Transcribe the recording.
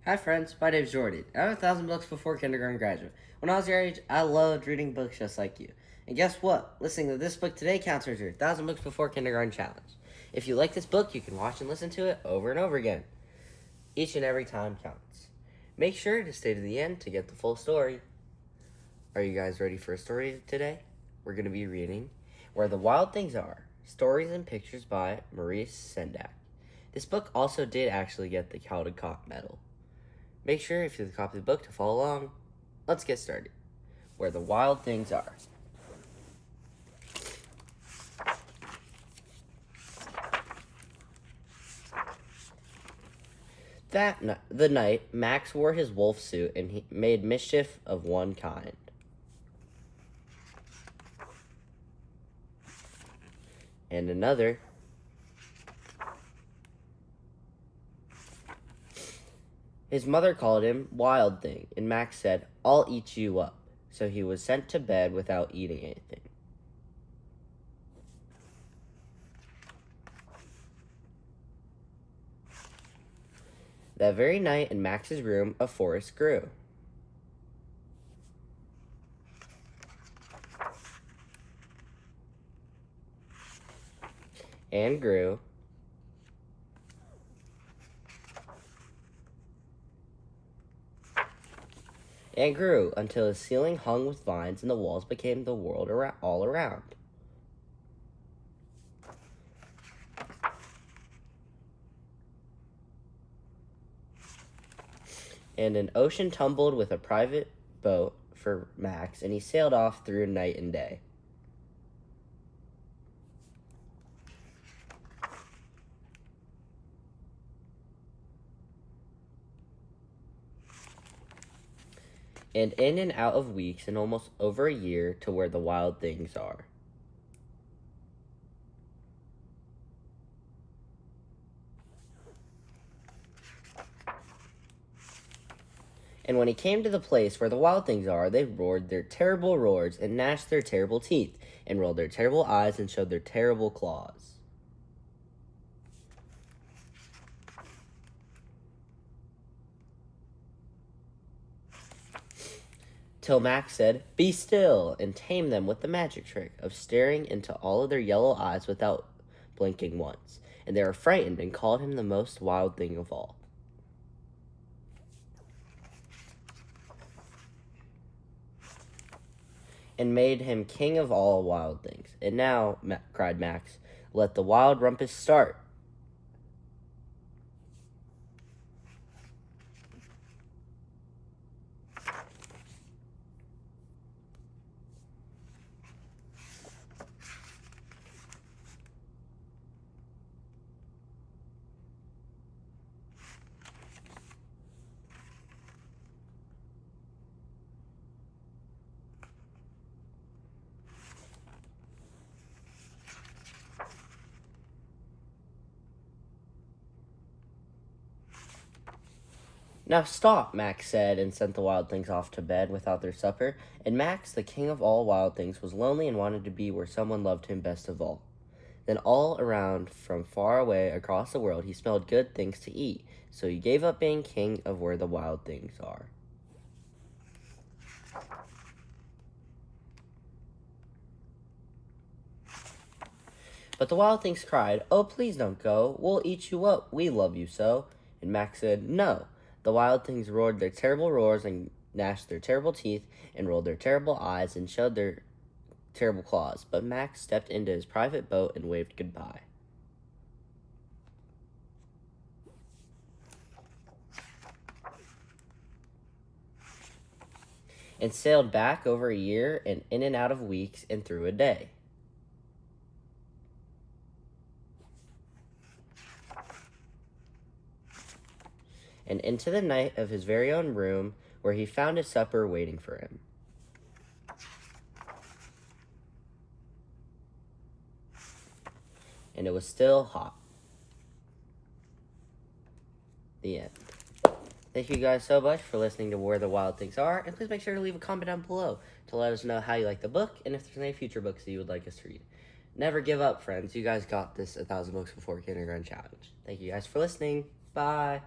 Hi friends, my name's Jordan. I have 1,000 books before kindergarten graduate. When I was your age, I loved reading books just like you. And guess what? Listening to this book today counts as your 1,000 books before kindergarten challenge. If you like this book, you can watch and listen to it over and over again. Each and every time counts. Make sure to stay to the end to get the full story. Are you guys ready for a story today? We're going to be reading Where the Wild Things Are, Stories and Pictures by Maurice Sendak. This book also did actually get the Caldecott Medal. Make sure if you have a copy of the book to follow along. Let's get started. Where the Wild Things Are. The night, Max wore his wolf suit and he made mischief of one kind. And another. His mother called him Wild Thing, and Max said, "I'll eat you up." So he was sent to bed without eating anything. That very night in Max's room, a forest grew. And grew. And grew until the ceiling hung with vines and the walls became the world all around. And an ocean tumbled with a private boat for Max, and he sailed off through night and day. And in and out of weeks and almost over a year to where the wild things are. And when he came to the place where the wild things are, they roared their terrible roars and gnashed their terrible teeth and rolled their terrible eyes and showed their terrible claws. Till Max said, "Be still," and tamed them with the magic trick of staring into all of their yellow eyes without blinking once. And they were frightened and called him the most wild thing of all. And made him king of all wild things. And now, cried Max, let the wild rumpus start. Now stop, Max said, and sent the wild things off to bed without their supper. And Max, the king of all wild things, was lonely and wanted to be where someone loved him best of all. Then all around, from far away across the world, he smelled good things to eat. So he gave up being king of where the wild things are. But the wild things cried, "Oh, please don't go. We'll eat you up. We love you so." And Max said, "No." The wild things roared their terrible roars and gnashed their terrible teeth and rolled their terrible eyes and showed their terrible claws. But Max stepped into his private boat and waved goodbye. And sailed back over a year and in and out of weeks and through a day. And into the night of his very own room, where he found his supper waiting for him. And it was still hot. The end. Thank you guys so much for listening to Where the Wild Things Are, and please make sure to leave a comment down below to let us know how you like the book and if there's any future books that you would like us to read. Never give up, friends. You guys got this 1,000 Books Before Kindergarten challenge. Thank you guys for listening. Bye.